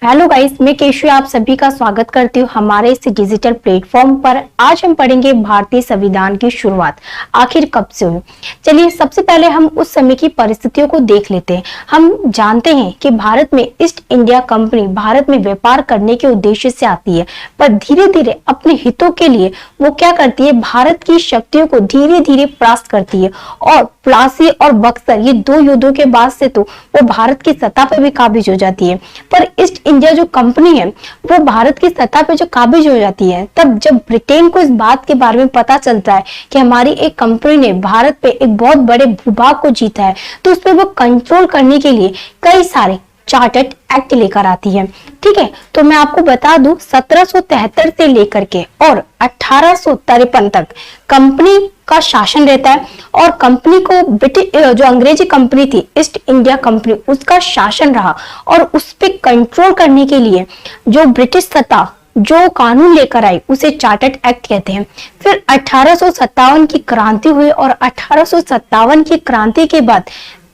Hello guys, मैं cashew आप सभी का स्वागत करती हूँ हमारे इस डिजिटल प्लेटफॉर्म पर। आज हम पढ़ेंगे भारतीय संविधान की शुरुआत आखिर कब से हुई। चलिए सबसे पहले हम उस समय की परिस्थितियों को देख लेते हैं। हम जानते हैं कि भारत में ईस्ट इंडिया कंपनी भारत में व्यापार करने के उद्देश्य से आती है, पर धीरे धीरे अपने हितों के लिए वो क्या करती है, भारत की शक्तियों को धीरे धीरे परास्त करती है। और प्लासी और बक्सर ये दो युद्धों के बाद से तो वो भारत की सत्ता पर भी काबिज हो जाती है। पर ईस्ट इंडिया जो कंपनी है वो भारत की सत्ता पे जो काबिज हो जाती है, तब जब ब्रिटेन को इस बात के बारे में पता चलता है कि हमारी एक कंपनी ने भारत पे एक बहुत बड़े भूभाग को जीता है, तो उस पर वो कंट्रोल करने के लिए कई सारे चार्टर्ड एक्ट लेकर आती है। ठीक है, तो मैं आपको बता दूं 1773 से लेकर के और 1853 तक कंपनी का शासन रहता है। और कंपनी को ब्रिटिश जो अंग्रेजी कंपनी थी ईस्ट इंडिया कंपनी, उसका शासन रहा। और उस पर कंट्रोल करने के लिए जो ब्रिटिश सत्ता जो कानून लेकर आई उसे चार्टर्ड एक्ट कहते हैं। फिर 1857 की क्रांति हुई और 1857 की क्रांति के बाद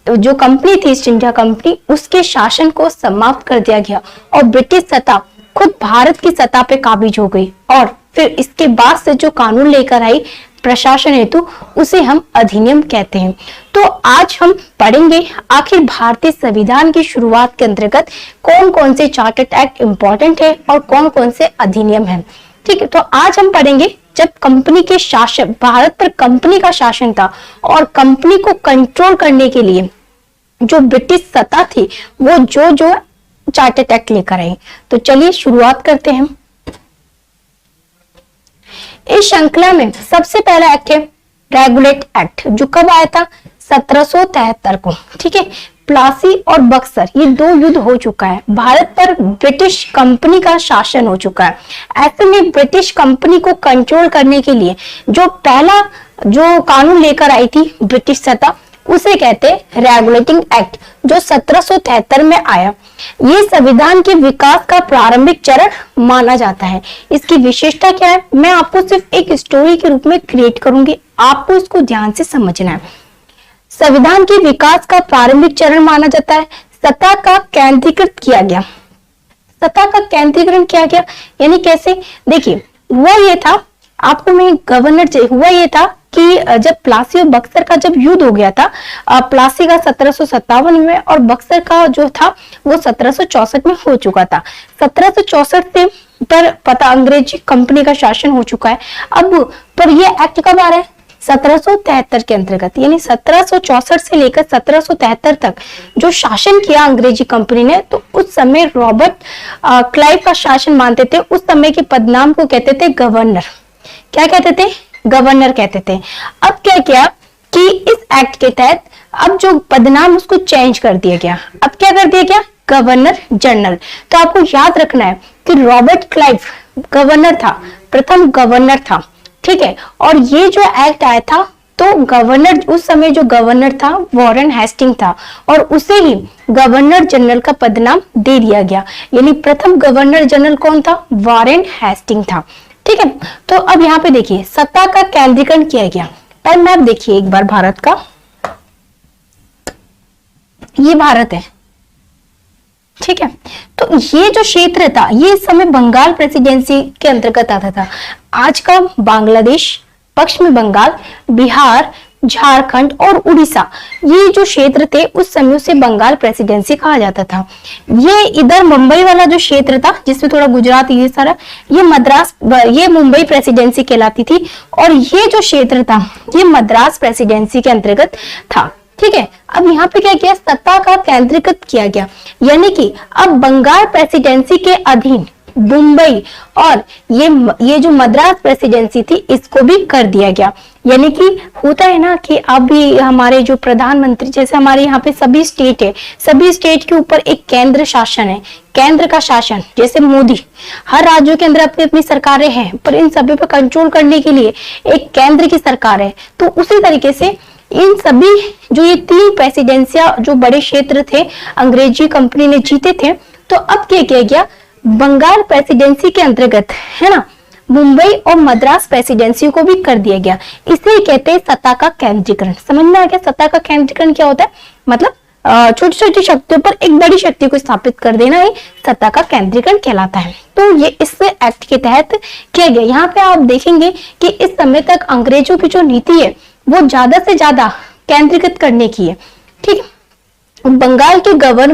जो कंपनी थी ईस्ट इंडिया कंपनी, उसके शासन को समाप्त कर दिया गया और ब्रिटिश सत्ता खुद भारत की सत्ता पे काबिज हो गई। और फिर इसके बाद से जो कानून लेकर आई प्रशासन हेतु, उसे हम अधिनियम कहते हैं। तो आज हम पढ़ेंगे आखिर भारतीय संविधान की शुरुआत के अंतर्गत कौन कौन से चार्टर्ड एक्ट इंपॉर्टेंट है और कौन कौन से अधिनियम है। ठीक है, तो आज हम पढ़ेंगे जब कंपनी के शासन, भारत पर कंपनी का शासन था और कंपनी को कंट्रोल करने के लिए जो ब्रिटिश सत्ता थी वो जो जो चार्टर्ड एक्ट लेकर आई। तो चलिए शुरुआत करते हैं। इस श्रृंखला में सबसे पहला एक्ट है रेगुलेट एक्ट, जो कब आया था 1773 को। ठीक है, प्लासी और बक्सर ये दो युद्ध हो चुका है, भारत पर ब्रिटिश कंपनी का शासन हो चुका है। ऐसे में ब्रिटिश कंपनी को कंट्रोल करने के लिए जो पहला जो कानून लेकर आई थी ब्रिटिश सत्ता, उसे कहते हैं रेगुलेटिंग एक्ट, जो 1773 में आया। ये संविधान के विकास का प्रारंभिक चरण माना जाता है। इसकी विशेषता क्या है, मैं आपको सिर्फ एक स्टोरी के रूप में क्रिएट करूंगी, आपको इसको ध्यान से समझना है। संविधान के विकास का प्रारंभिक चरण माना जाता है। सत्ता का केंद्रीकृत किया गया, सत्ता का केंद्रीकरण किया गया यानी कैसे, देखिए वो ये था, आपको मैं गवर्नर हुआ ये था कि जब प्लासी और बक्सर का जब युद्ध हो गया था, प्लासी का 1757 में और बक्सर का जो था वो 1764 में हो चुका था। 1764 से पर पता अंग्रेजी कंपनी का शासन हो चुका है। अब पर ये एक्ट कब आ रहा है, 1773 के अंतर्गत, यानी 1764 से लेकर 1773 तक जो शासन किया अंग्रेजी कंपनी ने, तो उस समय रॉबर्ट क्लाइव का शासन मानते थे। उस समय के पदनाम को कहते थे गवर्नर। क्या कहते थे, गवर्नर कहते थे। अब क्या किया कि इस एक्ट के तहत अब जो पदनाम उसको चेंज कर दिया गया। अब क्या कर दिया गया, गवर्नर जनरल। तो आपको याद रखना है कि रॉबर्ट क्लाइव गवर्नर था, प्रथम गवर्नर था। ठीक है, और ये जो एक्ट आया था तो गवर्नर, उस समय जो गवर्नर था वॉरेन हेस्टिंग था और उसे ही गवर्नर जनरल का पदनाम दे दिया गया। यानी प्रथम गवर्नर जनरल कौन था, वॉरेन हेस्टिंग था। ठीक है, तो अब यहाँ पे देखिए सत्ता का केंद्रीकरण किया गया। पहले मैप देखिए एक बार भारत का, ये भारत है। ठीक है, तो ये जो क्षेत्र था ये इस समय बंगाल प्रेसिडेंसी के अंतर्गत आता था। आज का बांग्लादेश, पश्चिमी बंगाल, बिहार, झारखंड और उड़ीसा, ये जो क्षेत्र थे उस समय उसे बंगाल प्रेसिडेंसी कहा जाता था। ये इधर मुंबई वाला जो क्षेत्र था जिसमें थोड़ा गुजरात ये सारा, ये मद्रास, ये मुंबई प्रेसिडेंसी कहलाती थी। और ये जो क्षेत्र था ये मद्रास प्रेसिडेंसी के अंतर्गत था। ठीक है, अब यहाँ पे क्या किया, सत्ता का केंद्रीकृत किया गया, यानी कि अब बंगाल प्रेसिडेंसी के अधीन मुंबई और ये जो मद्रास प्रेसिडेंसी थी इसको भी कर दिया गया। यानी कि होता है ना कि अभी हमारे जो प्रधानमंत्री, जैसे हमारे यहाँ पे सभी स्टेट है, सभी स्टेट के ऊपर एक केंद्र शासन है, केंद्र का शासन। जैसे मोदी, हर राज्यों के अंदर अपनी अपनी सरकारें हैं, पर इन सभी पर कंट्रोल करने के लिए एक केंद्र की सरकार है। तो उसी तरीके से इन सभी जो ये तीन प्रेसिडेंसिया जो बड़े क्षेत्र थे अंग्रेजी कंपनी ने जीते थे, तो अब क्या किया गया, बंगाल प्रेसिडेंसी के अंतर्गत है ना मुंबई और मद्रास प्रेसिडेंसी को भी कर दिया गया। इसे कहते हैं सत्ता का केंद्रीकरण। समझ में आ गया सत्ता का केंद्रीकरण क्या होता है, मतलब छोटी छोटी शक्तियों पर एक बड़ी शक्ति को स्थापित कर देना ही सत्ता का केंद्रीकरण कहलाता है। तो ये इस एक्ट के तहत किया गया। यहाँ पे आप देखेंगे कि इस समय तक अंग्रेजों की जो नीति है वो ज्यादा से ज्यादा केंद्रीकृत करने की है। ठीक है, बंगाल के गवर्नर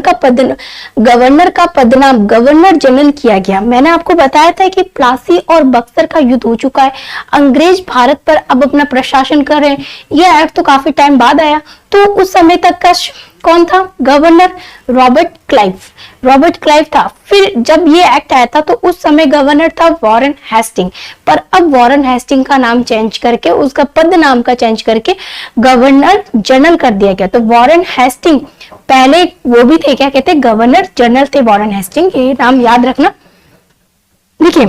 का पदनाम गवर्नर जनरल किया गया। मैंने आपको बताया था कि प्लासी और बक्सर का युद्ध हो चुका है, अंग्रेज भारत पर अब अपना प्रशासन कर रहे हैं। यह एक्ट तो काफी टाइम बाद आया, तो उस समय तक का कौन था? गवर्नर रॉबर्ट क्लाइव था। फिर जब ये एक्ट आया था तो उस समय गवर्नर था वॉरेन हेस्टिंग, पर अब वॉरेन हेस्टिंग का नाम चेंज करके, उसका पद नाम का चेंज करके गवर्नर जनरल कर दिया गया। तो वॉरेन हेस्टिंग पहले वो भी थे, क्या कहते हैं, गवर्नर जनरल थे वॉरेन हेस्टिंग। ये नाम याद रखना। देखिए,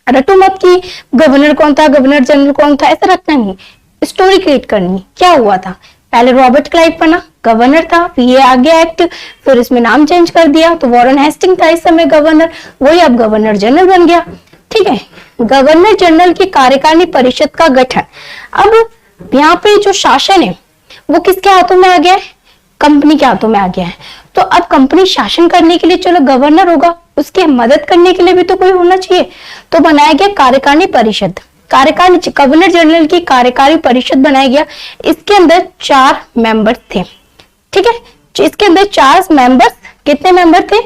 रटो मत की गवर्नर कौन था, गवर्नर जनरल कौन था, ऐसा रखना नहीं, स्टोरी क्रिएट करनी। क्या हुआ था? पहले रॉबर्ट क्लाइव बना, गवर्नर था, फिर ये आ गया एक्ट, फिर इसमें नाम चेंज कर दिया, तो वॉरेन हेस्टिंग था इस समय गवर्नर, वही अब गवर्नर जनरल बन गया। ठीक है, गवर्नर जनरल की कार्यकारिणी परिषद का गठन। अब यहाँ पे जो शासन है वो किसके हाथों में आ गया है? कंपनी के हाथों में आ गया है। तो अब कंपनी शासन करने के लिए चलो गवर्नर होगा, उसकी मदद करने के लिए भी तो कोई होना चाहिए। तो बनाया गया कार्यकारिणी परिषद, गवर्नर जनरल की कार्यकारी परिषद बनाया गया। इसके अंदर 4 मेंबर थे। ठीक है, इसके अंदर 4 मेंबर्स, कितने मेंबर थे?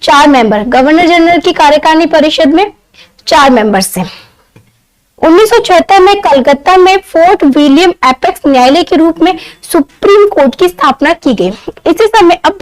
4 मेंबर। गवर्नर जनरल की कार्यकारिणी परिषद में 4 मेंबर्स थे। 1976 में कलकत्ता में फोर्ट विलियम एपेक्स न्यायालय के रूप में सुप्रीम कोर्ट की स्थापना की गई। इसी समय अब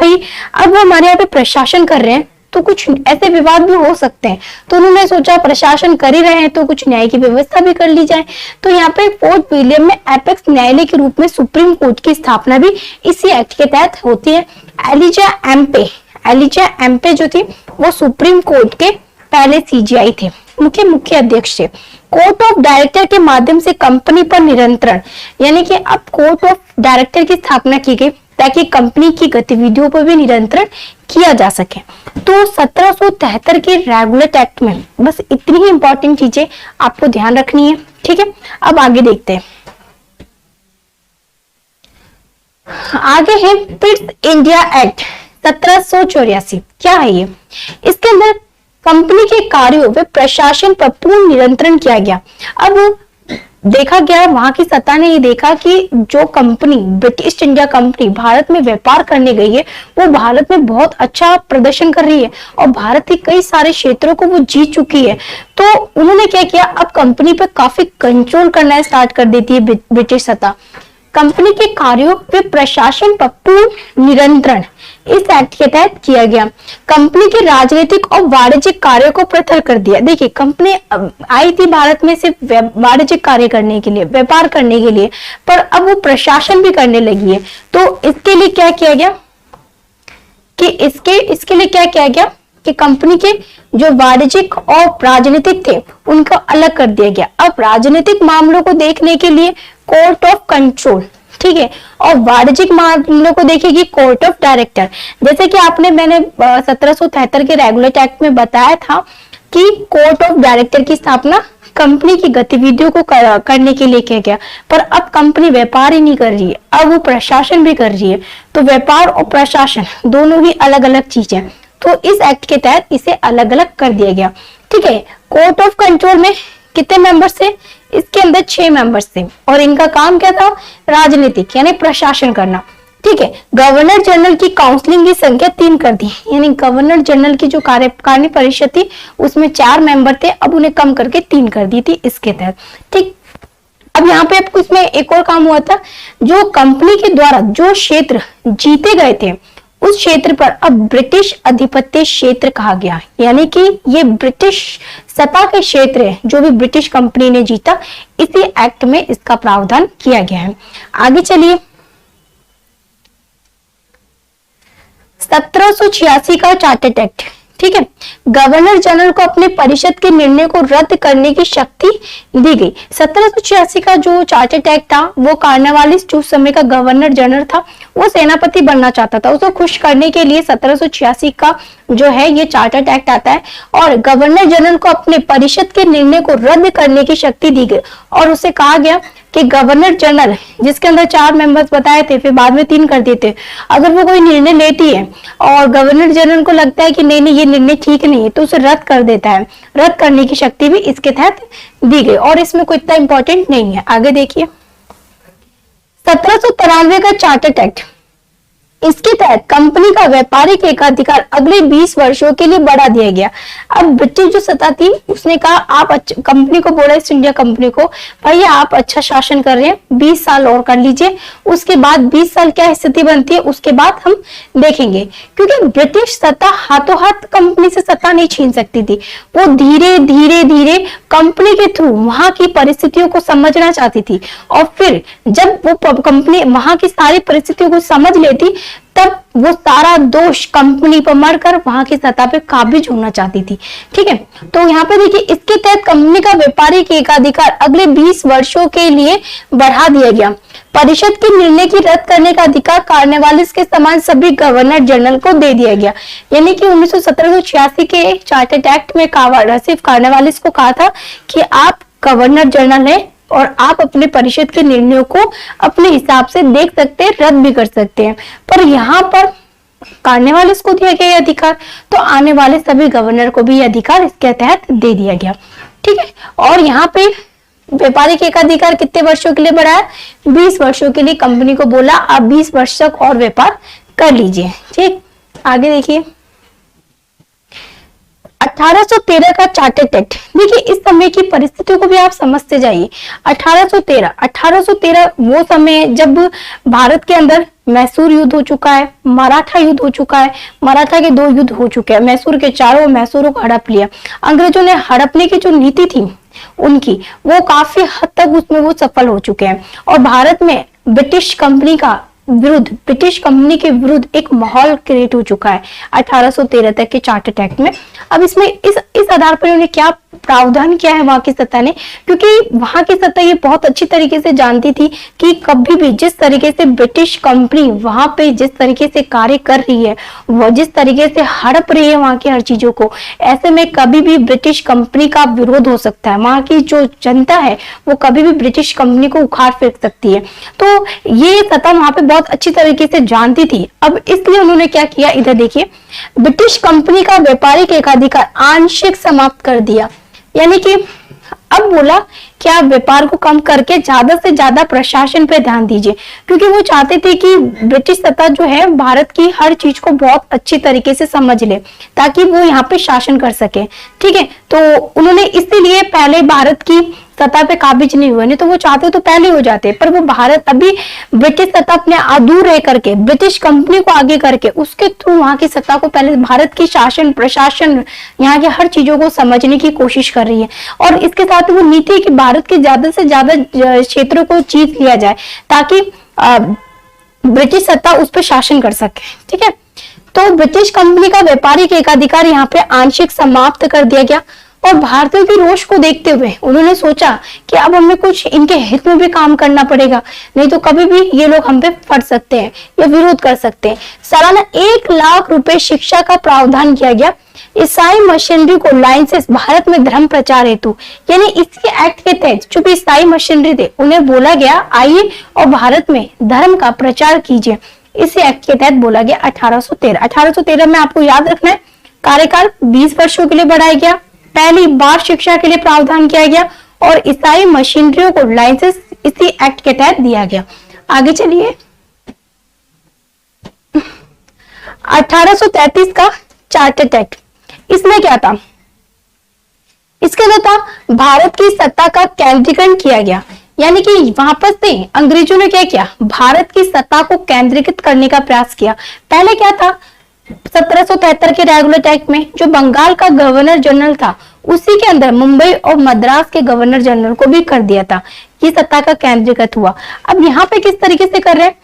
वो हमारे यहाँ पे प्रशासन कर रहे हैं, तो कुछ ऐसे विवाद भी हो सकते हैं, तो उन्होंने सोचा प्रशासन कर ही रहे हैं तो कुछ न्याय की व्यवस्था भी कर ली जाए। तो यहाँ पे फोर्ट विलियम में एपेक्स न्यायालय के रूप में सुप्रीम कोर्ट की स्थापना भी इसी एक्ट के तहत होती है। एलिजा एम्पे जो थी वो सुप्रीम कोर्ट के पहले सीजीआई थे, मुख्य अध्यक्ष थे। कोर्ट ऑफ डायरेक्टर के माध्यम से कंपनी पर नियंत्रण, यानी कि अब कोर्ट ऑफ डायरेक्टर की स्थापना की गई ताकि कंपनी की गतिविधियों पर भी नियंत्रण किया जा सके। तो 1773 के रेगुलेट एक्ट में बस इतनी ही इंपॉर्टेंट चीजें आपको ध्यान रखनी है। ठीक है, अब आगे देखते हैं। आगे है पिट्स इंडिया एक्ट 1784। क्या है ये? इसके अंदर कंपनी के कार्यों व प्रशासन पर पूर्ण नियंत्रण किया गया। अब देखा गया, वहां की सत्ता ने ये देखा कि जो company British India company Bharat में व्यापार करने गई है वो भारत में बहुत अच्छा प्रदर्शन कर रही है और भारत के कई सारे क्षेत्रों को वो जीत चुकी है। तो उन्होंने क्या किया, अब कंपनी पर काफी कंट्रोल करना स्टार्ट कर देती है ब्रिटिश सत्ता। कंपनी के कार्यों व प्रशासन पर पूर्ण नियंत्रण इस एक्ट के तहत किया गया। कंपनी के राजनीतिक और वाणिज्यिक कार्यों को पृथक कर दिया। देखिए, कंपनी आई थी भारत में सिर्फ वाणिज्यिक कार्य करने के लिए, व्यापार करने के लिए, पर अब वो प्रशासन भी करने लगी है। तो इसके लिए क्या किया गया कि इसके लिए क्या किया गया कि कंपनी के जो वाणिज्यिक और राजनीतिक थे उनको अलग कर दिया गया। अब राजनीतिक मामलों को देखने के लिए कोर्ट ऑफ कंट्रोल, ठीक है, और वाणिज्यिक मामलों को देखेगी कोर्ट ऑफ डायरेक्टर। जैसे कि मैंने 1773 के रेगुलेट एक्ट में बताया था कि कोर्ट ऑफ डायरेक्टर की स्थापना कंपनी की गतिविधियों को करने के लिए किया गया। पर अब कंपनी व्यापार ही नहीं कर रही है, अब वो प्रशासन भी कर रही है। तो व्यापार और प्रशासन दोनों ही अलग अलग चीज है, तो इस एक्ट के तहत इसे अलग अलग कर दिया गया। ठीक है, कोर्ट ऑफ कंट्रोल में कितने मेंबर्स थे? इसके अंदर 6 मेंबर्स थे और इनका काम क्या था? राजनीतिक यानी प्रशासन करना। ठीक है, गवर्नर जनरल की काउंसलिंग की संख्या 3 कर दी, यानी गवर्नर जनरल की जो कार्यकारिणी परिषद थी उसमें 4 मेंबर थे, अब उन्हें कम करके 3 कर दी थी इसके तहत। ठीक, अब यहाँ पे आपको इसमें एक और काम हुआ था, जो कंपनी के द्वारा जो क्षेत्र जीते गए थे उस क्षेत्र पर अब ब्रिटिश अधिपत्य क्षेत्र कहा गया, यानी कि ये ब्रिटिश सत्ता के क्षेत्र है जो भी ब्रिटिश कंपनी ने जीता। इसी एक्ट में इसका प्रावधान किया गया है। आगे चलिए, 1786 का चार्टर्ड एक्ट। ठीक है, गवर्नर जनरल को अपने परिषद के निर्णय को रद्द करने की शक्ति दी गई। 1786 का जो चार्टर्ड एक्ट था वो कार्नवालिस जो समय का गवर्नर जनरल था वो सेनापति बनना चाहता था, उसको खुश करने के लिए 1786 का जो है ये चार्टर्ड एक्ट आता है और गवर्नर जनरल को अपने परिषद के निर्णय को रद्द करने की शक्ति दी गई और उसे कहा गया कि गवर्नर जनरल, जिसके अंदर 4 मेंबर्स बताए थे, फिर बाद में 3 कर दिए थे, अगर वो कोई निर्णय लेती है और गवर्नर जनरल को लगता है कि नहीं नहीं ये निर्णय ठीक नहीं है, तो उसे रद्द कर देता है। रद्द करने की शक्ति भी इसके तहत दी गई और इसमें कोई इतना इंपॉर्टेंट नहीं है। आगे देखिए 1793 का चार्टर्ड एक्ट, इसके तहत कंपनी का व्यापारिक एकाधिकार अगले 20 वर्षों के लिए बढ़ा दिया गया। अब ब्रिटिश जो सत्ता थी उसने कहा आप कंपनी को बोला, ईस्ट इंडिया कंपनी को, भाई आप अच्छा शासन कर रहे हैं, 20 साल और कर लीजिए। उसके बाद 20 साल क्या स्थिति बनती है उसके बाद हम देखेंगे, क्योंकि ब्रिटिश सत्ता हाथों हाथ कंपनी से सत्ता नहीं छीन सकती थी। वो धीरे धीरे धीरे कंपनी के थ्रू वहां की परिस्थितियों को समझना चाहती थी और फिर जब वो कंपनी वहां की सारी परिस्थितियों को समझ लेती तब वो सारा दोष कंपनी पर मढ़कर वहां की सत्ता पे काबिज होना चाहती थी। ठीक है, तो यहाँ पे देखिए इसके तहत कंपनी का व्यापारिक एकाधिकार अगले 20 वर्षों के लिए बढ़ा दिया गया। परिषद के निर्णय की रद्द करने का अधिकार कार्नवालिस के समान सभी गवर्नर जनरल को दे दिया गया। यानी कि 1986 के चार्टर्ड एक्ट में सिर्फ कार्नवालिस को कहा था कि आप गवर्नर जनरल हैं और आप अपने परिषद के निर्णयों को अपने हिसाब से देख सकते हैं, रद्द भी कर सकते हैं। पर यहाँ पर कार्नवालिस को दिया गया अधिकार, तो आने वाले सभी गवर्नर को भी यह अधिकार इसके तहत दे दिया गया। ठीक है, और यहाँ पे व्यापारिक एकाधिकार कितने वर्षों के लिए बढ़ाया? 20 वर्षों के लिए कंपनी को बोला आप 20 वर्ष तक और व्यापार कर लीजिए। ठीक, आगे देखिए 1813 का चार्टर्ड एक्ट। देखिए इस समय की परिस्थितियों को भी आप समझते जाइए। 1813 वो समय जब भारत के अंदर मैसूर युद्ध हो चुका है, मराठा युद्ध हो चुका है, मराठा के 2 युद्ध हो चुके हैं, मैसूर के चारों मैसूरों को हड़प लिया। अंग्रेजों ने हड़पने की जो नीति थी उनकी, वो काफी हद तक उसमें वो सफल हो चुके हैं और भारत में ब्रिटिश कंपनी के विरुद्ध एक माहौल क्रिएट हो चुका है 1813 तक के चार्टर्ड एक्ट में। अब इसमें इस आधार पर उन्होंने क्या प्रावधान किया है वहां की सत्ता ने, क्योंकि वहां की सत्ता ये बहुत अच्छी तरीके से जानती थी कि कभी भी जिस तरीके से ब्रिटिश कंपनी वहां पे जिस तरीके से कार्य कर रही है, वो जिस तरीके से हड़प रही है वहां की हर चीजों को, ऐसे में कभी भी ब्रिटिश कंपनी का विरोध हो सकता है। वहां की जो जनता है वो कभी भी ब्रिटिश कंपनी को उखाड़ फेंक सकती है। तो ये सत्ता वहां पे बहुत अच्छी तरीके से जानती थी। अब इसलिए उन्होंने क्या किया, इधर देखिए, ब्रिटिश कंपनी का व्यापारिक एकाधिकार आंशिक समाप्त कर दिया। यानी कि अब बोला कि आप व्यापार को कम करके ज्यादा से ज्यादा प्रशासन पे ध्यान दीजिए, क्योंकि वो चाहते थे कि ब्रिटिश सत्ता जो है भारत की हर चीज को बहुत अच्छी तरीके से समझ ले ताकि वो यहाँ पे शासन कर सके। ठीक है, तो उन्होंने इसीलिए पहले भारत की सत्ता पे काबिज नहीं हुए, नहीं तो वो चाहते तो पहले हो जाते, पर वो भारत अभी ब्रिटिश सत्ता अपने दूर रह करके ब्रिटिश कंपनी को आगे करके उसके थ्रू वहां की सत्ता को पहले भारत की शासन प्रशासन यहाँ की हर चीजों को समझने की कोशिश कर रही है। और इसके साथ वो नीति कि भारत के ज्यादा से ज्यादा क्षेत्रों को जीत लिया जाए ताकि ब्रिटिश सत्ता उस पर शासन कर सके। ठीक है, तो ब्रिटिश कंपनी का व्यापारिक एकाधिकार यहाँ पे आंशिक समाप्त कर दिया गया और भारतीयों की रोष को देखते हुए उन्होंने सोचा कि अब हमें कुछ इनके हित में भी काम करना पड़ेगा, नहीं तो कभी भी ये लोग हम पे फट सकते हैं या विरोध कर सकते हैं। सालाना 1 लाख रुपए शिक्षा का प्रावधान किया गया। ईसाई मशीनरी को लाइसेंस भारत में धर्म प्रचार हेतु, यानी इसी एक्ट के तहत जो भी ईसाई मशीनरी थे उन्हें बोला गया आइए और भारत में धर्म का प्रचार कीजिए। इसी एक्ट के तहत बोला गया 1813 में आपको याद रखना है कार्यकाल 20 वर्षों के लिए बढ़ाया गया। पहली बार शिक्षा के लिए प्रावधान किया गया और ईसाई मशीनरियों को लाइसेंस इसी एक्ट के तहत दिया गया। आगे चलिए 1833 का चार्टर्ड एक्ट, इसमें क्या था? इसके अंदर था भारत की सत्ता का केंद्रीकरण किया गया, यानी कि वापस से अंग्रेजों ने क्या किया, भारत की सत्ता को केंद्रीकृत करने का प्रयास किया। पहले क्या था, 1773 के रेगुलेट एक्ट में जो बंगाल का गवर्नर जनरल था उसी के अंदर मुंबई और मद्रास के गवर्नर जनरल को भी कर दिया था। ये सत्ता का केंद्रीकृत हुआ। अब यहाँ पे किस तरीके से कर रहे हैं,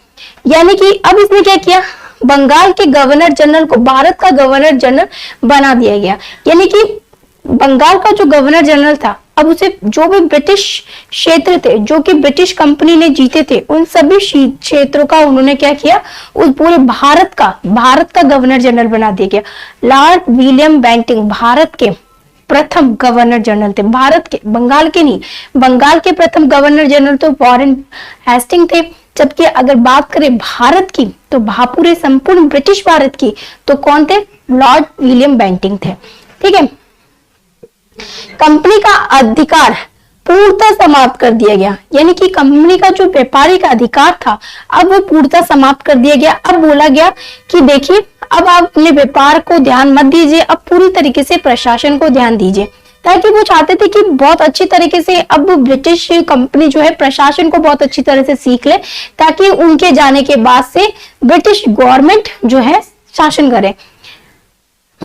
यानी कि अब इसने क्या किया, बंगाल के गवर्नर जनरल को भारत का गवर्नर जनरल बना दिया गया। यानी कि बंगाल का जो गवर्नर जनरल था अब उसे जो भी ब्रिटिश क्षेत्र थे जो कि ब्रिटिश कंपनी ने जीते थे उन सभी क्षेत्रों का उन्होंने क्या किया, उस पूरे भारत का गवर्नर जनरल बना दिया गया। लॉर्ड विलियम बेंटिंग भारत के प्रथम गवर्नर जनरल थे। भारत के, बंगाल के नहीं, बंगाल के प्रथम गवर्नर जनरल तो वॉरेन हेस्टिंग थे। जबकि अगर बात करें भारत की, तो पूरे संपूर्ण ब्रिटिश भारत की, तो कौन थे? लॉर्ड विलियम बेंटिंक थे। ठीक है, कंपनी का अधिकार पूर्णतः समाप्त कर दिया गया, यानी कि कंपनी का जो व्यापारिक अधिकार था अब वो पूर्णतः समाप्त कर दिया गया। अब बोला गया कि देखिए, अब आप अपने व्यापार को ध्यान मत दीजिए, अब पूरी तरीके से प्रशासन को ध्यान दीजिए, ताकि वो चाहते थे कि बहुत अच्छी तरीके से अब ब्रिटिश कंपनी जो है प्रशासन को बहुत अच्छी तरह से सीख ले, ताकि उनके जाने के बाद से ब्रिटिश गवर्नमेंट जो है शासन करे।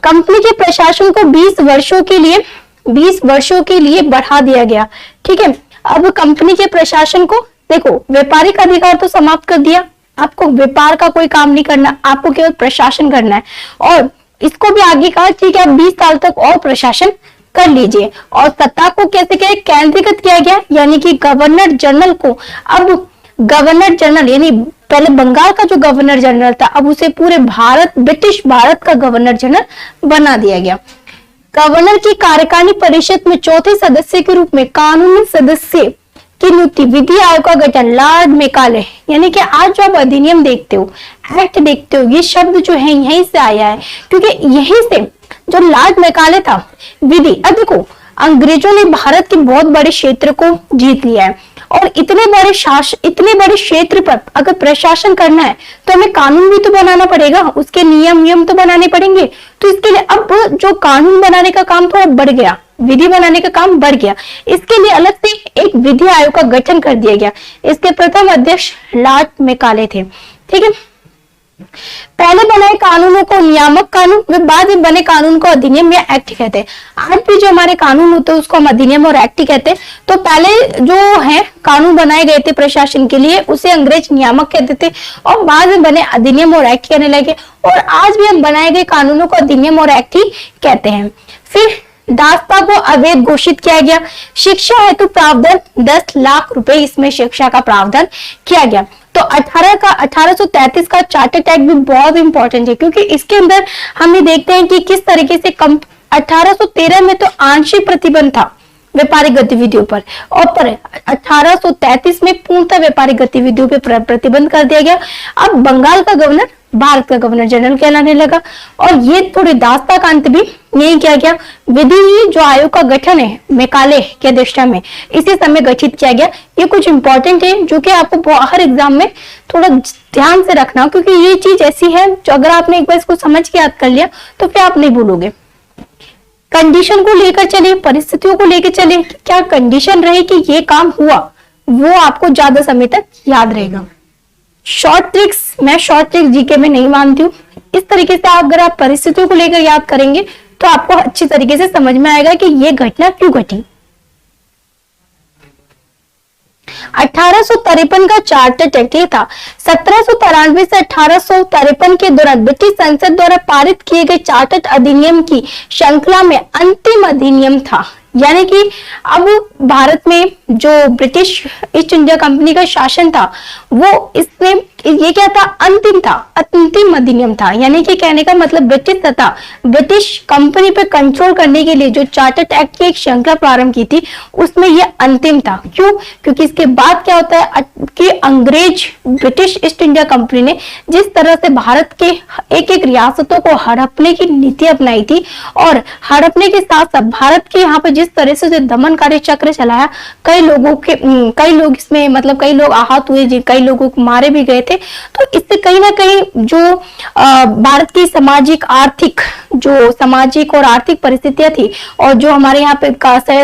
कंपनी के प्रशासन को 20 वर्षों के लिए बढ़ा दिया गया। ठीक है, अब कंपनी के प्रशासन को, देखो, व्यापारिक अधिकार तो समाप्त कर दिया, आपको व्यापार का कोई काम नहीं करना, आपको केवल प्रशासन करना है। और इसको भी आगे कहा, ठीक है, 20 साल तक और प्रशासन कर लीजिए। और सत्ता को कैसे क्या केंद्रीकृत किया गया, यानी कि गवर्नर जनरल को, अब गवर्नर जनरल यानी पहले बंगाल का जो गवर्नर जनरल था, अब उसे पूरे भारत, ब्रिटिश भारत का गवर्नर जनरल बना दिया गया। गवर्नर की कार्यकारिणी परिषद में चौथे सदस्य के रूप में कानूनी सदस्य की नियुक्ति, विधि आयोग का गठन, लॉर्ड मैकाले, यानी कि आज जो आप अधिनियम देखते हो, एक्ट देखते हो, ये शब्द जो है यहीं से आया है, क्योंकि यहीं से जो लॉर्ड मैकाले था, विधि, अब देखो, अंग्रेजों ने भारत के बहुत बड़े क्षेत्र को जीत लिया है, और इतने बड़े क्षेत्र पर अगर प्रशासन करना है तो हमें कानून भी तो बनाना पड़ेगा, उसके नियम तो बनाने पड़ेंगे। तो इसके लिए अब जो कानून बनाने का काम थोड़ा बढ़ गया, विधि बनाने का काम बढ़ गया, इसके लिए अलग से एक विधि आयोग का गठन कर दिया गया। इसके प्रथम अध्यक्ष लॉर्ड मैकाले थे। ठीक है, पहले बनाए कानूनों को नियामक कानून, वे बाद में बने कानून को अधिनियम या एक्ट कहते हैं। आज भी जो हमारे कानून होते हैं उसको हम अधिनियम और एक्ट कहते हैं। तो पहले जो है कानून बनाए गए थे प्रशासन के लिए, उसे अंग्रेज नियामक कहते थे, और बाद में बने अधिनियम और एक्ट कहने लगे। और आज भी हम बनाए गए कानूनों को अधिनियम और एक्ट ही कहते हैं। फिर दासता को अवैध घोषित किया गया। शिक्षा हेतु प्रावधान 10 लाख रुपए, इसमें शिक्षा का प्रावधान किया गया। तो 1833 का चार्टर एक्ट भी बहुत इंपॉर्टेंट है, क्योंकि इसके अंदर हम ये देखते हैं कि किस तरीके से 1813 में तो आंशिक प्रतिबंध था व्यापारिक गतिविधियों पर, और पर 1833 में पूर्णतः व्यापारिक गतिविधियों पर प्रतिबंध कर दिया गया। अब बंगाल का गवर्नर भारत का गवर्नर जनरल कहलाने लगा, और ये थोड़ी दास्ता का अंत भी यही किया गया। विधि जो आयोग का गठन है मैकाले की अध्यक्षता में, इसी समय गठित किया गया। ये कुछ इंपॉर्टेंट है जो कि आपको हर एग्जाम में थोड़ा ध्यान से रखना, क्योंकि ये चीज ऐसी है जो अगर आपने एक बार इसको समझ के याद कर लिया तो फिर आप नहीं भूलोगे। कंडीशन को लेकर चले, परिस्थितियों को लेकर चले, क्या कंडीशन रहे कि ये काम हुआ, वो आपको ज्यादा समय तक याद रहेगा। शॉर्ट ट्रिक्स, मैं शॉर्ट ट्रिक्स जीके में नहीं मानती हूँ। इस तरीके से अगर आप परिस्थितियों को लेकर याद करेंगे तो आपको अच्छी तरीके से समझ में आएगा कि ये घटना क्यों घटी। 1853 का चार्टर एक्ट ये था। 1793 से 1853 के दौरान ब्रिटिश संसद द्वारा पारित किए गए चार्टर अधिनियम की श्रृंखला में अंतिम अधिनियम था। यानी कि अब भारत में जो ब्रिटिश ईस्ट इंडिया कंपनी का शासन था, वो इसमें ये क्या था, अंतिम था, अंतिम अधिनियम था। यानी कि कहने का मतलब ब्रिटिश तथा ब्रिटिश कंपनी पे कंट्रोल करने के लिए जो चार्टर एक्ट की एक श्रृंखला प्रारंभ की थी, उसमें ये अंतिम था। क्यों? क्योंकि इसके बाद क्या होता है कि अंग्रेज ब्रिटिश ईस्ट इंडिया कंपनी ने जिस तरह से भारत के एक एक रियासतों को हड़पने की नीति अपनाई थी, और हड़पने के साथ साथ भारत के यहाँ पे जिस तरह से दमनकारी चक्र चलाया, कई लोग इसमें मतलब कई लोग आहत हुए, कई लोगों को मारे भी गए थे। तो इससे कहीं ना कहीं जो भारत की सामाजिक और आर्थिक परिस्थितियां थी, और जो हमारे यहाँ पे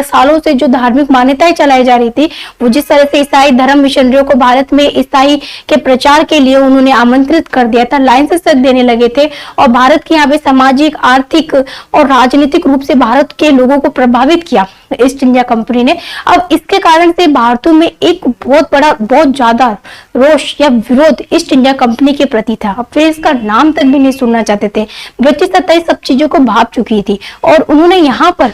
सालों से जो धार्मिक मान्यताएं चलाई जा रही थी, वो जिस तरह से ईसाई धर्म मिशनरियों को भारत में ईसाई के प्रचार के लिए उन्होंने आमंत्रित कर दिया था, लाइसेंस तक देने लगे थे, और भारत के यहाँ पे सामाजिक, आर्थिक और राजनीतिक रूप से भारत के लोगों को प्रभावित किया ईस्ट इंडिया कंपनी ने। अब इसके कारण से भारतीयों में एक बहुत ज्यादा रोष या विरोध ईस्ट इंडिया कंपनी के प्रति था। अब वे इसका नाम तक भी नहीं सुनना चाहते थे। ब्रिटिश सत्ता इस सब चीजों को भाप चुकी थी, और उन्होंने यहाँ पर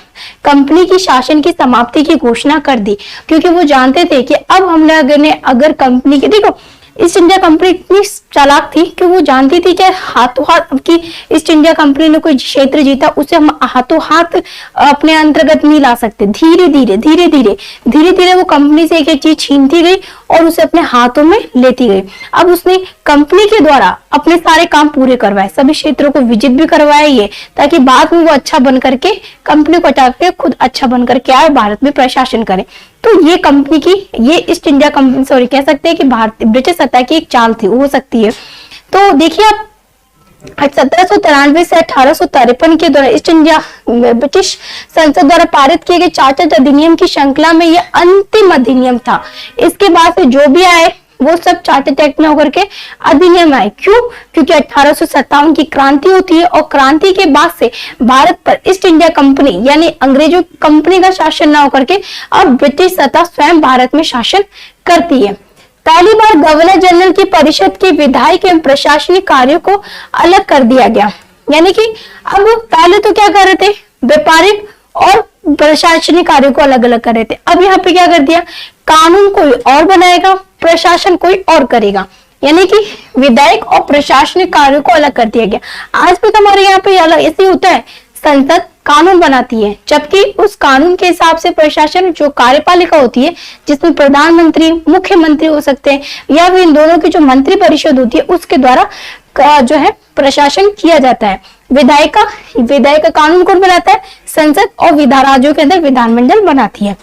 कंपनी की शासन की समाप्ति की घोषणा कर दी, क्योंकि वो जानते थे कि अब हम लोगों ने अगर कंपनी की, देखो ईस्ट इंडिया कंपनी इतनी चालाक थी कि वो जानती थी कि हाथों हाथ की ईस्ट इंडिया कंपनी ने कोई क्षेत्र जीता उसे हम हाथों हाथ अपने अंतर्गत नहीं ला सकते। धीरे धीरे वो कंपनी से एक एक चीज छीनती गई और उसे अपने हाथों में लेती गई। अब उसने कंपनी के द्वारा अपने सारे काम पूरे करवाए, सभी क्षेत्रों को विजिट भी करवाया, ये ताकि बाद में वो अच्छा बन करके कंपनी को हटा के खुद अच्छा बन करके आए, भारत में प्रशासन करे। तो ये कंपनी की, ये ईस्ट इंडिया कंपनी, सॉरी कह सकते हैं कि भारतीय ब्रिटिश सत्ता की एक चाल थी, हो सकती है। तो देखिए आप 1793 से 1853 के दौरान ईस्ट इंडिया ब्रिटिश संसद द्वारा पारित किए गए चार्टर अधिनियम की श्रृंखला में यह अंतिम अधिनियम था। इसके बाद से जो भी आए वो सब चार्टर एक्ट में होकर के अधिनियम आए। क्यों? क्योंकि 1857 की क्रांति होती है और क्रांति के बाद से भारत पर ईस्ट इंडिया कंपनी यानी अंग्रेजों कंपनी का शासन न होकर के अब ब्रिटिश सत्ता स्वयं भारत में शासन करती है। पहली बार गवर्नर जनरल की परिषद के विधायी एवं प्रशासनिक कार्यों को अलग कर दिया गया। यानी कि अब पहले तो क्या कर रहे थे, व्यापारिक और प्रशासनिक कार्यों को अलग अलग कर रहे थे। अब यहाँ पे क्या कर दिया, कानून कोई और बनाएगा, प्रशासन कोई और करेगा। यानी कि विधायक और प्रशासनिक कार्यों को अलग कर दिया गया। आज भी हमारे यहाँ पे अलग ऐसे होता है, संसद कानून बनाती है, जबकि उस कानून के हिसाब से प्रशासन जो कार्यपालिका होती है, जिसमें प्रधानमंत्री, मुख्यमंत्री हो सकते हैं, या फिर इन दोनों की जो मंत्री परिषद होती है उसके द्वारा जो है प्रशासन किया जाता है। विधायिका का कानून कौन बनाता है, संसद, और विधान राज्यों के अंदर विधानमंडल बनाती है।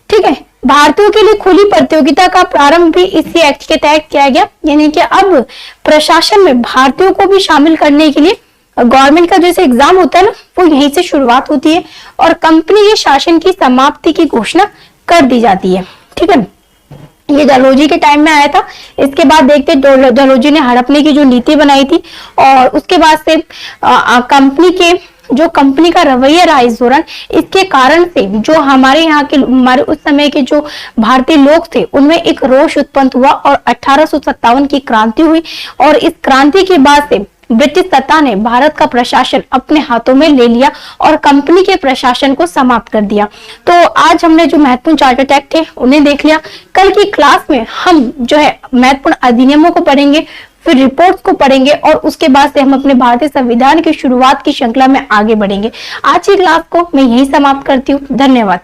ठीक है। भारतीयों के लिए खुली प्रतियोगिता का प्रारंभ भी इसी एक्ट के तहत किया गया। यानी कि अब प्रशासन में भारतीयों को भी शामिल करने के लिए गवर्नमेंट का जैसे एग्जाम होता है ना, वो यहीं से शुरुआत होती है और कंपनी के शासन की समाप्ति की घोषणा कर दी जाती है। ठीक है, ये डलहौजी के टाइम में आया था। इसके बाद देखते डलहौजी ने हड़पने की जो नीति बनाई थी और उसके बाद से कंपनी का रवैया रहा इस दौरान, इसके कारण से जो हमारे उस समय के जो भारतीय लोग थे उनमें एक रोष उत्पन्न हुआ और 1857 की क्रांति हुई और इस क्रांति के बाद से ब्रिटिश सत्ता ने भारत का प्रशासन अपने हाथों में ले लिया और कंपनी के प्रशासन को समाप्त कर दिया। तो आज हमने जो महत्वपूर्ण चार्टर एक्ट थे उन्हें देख लिया। कल की क्लास में हम जो है महत्वपूर्ण अधिनियमों को पढ़ेंगे, फिर रिपोर्ट्स को पढ़ेंगे और उसके बाद से हम अपने भारतीय संविधान की शुरुआत की श्रृंखला में आगे बढ़ेंगे। आज की क्लास को मैं यहीं समाप्त करती हूँ। धन्यवाद।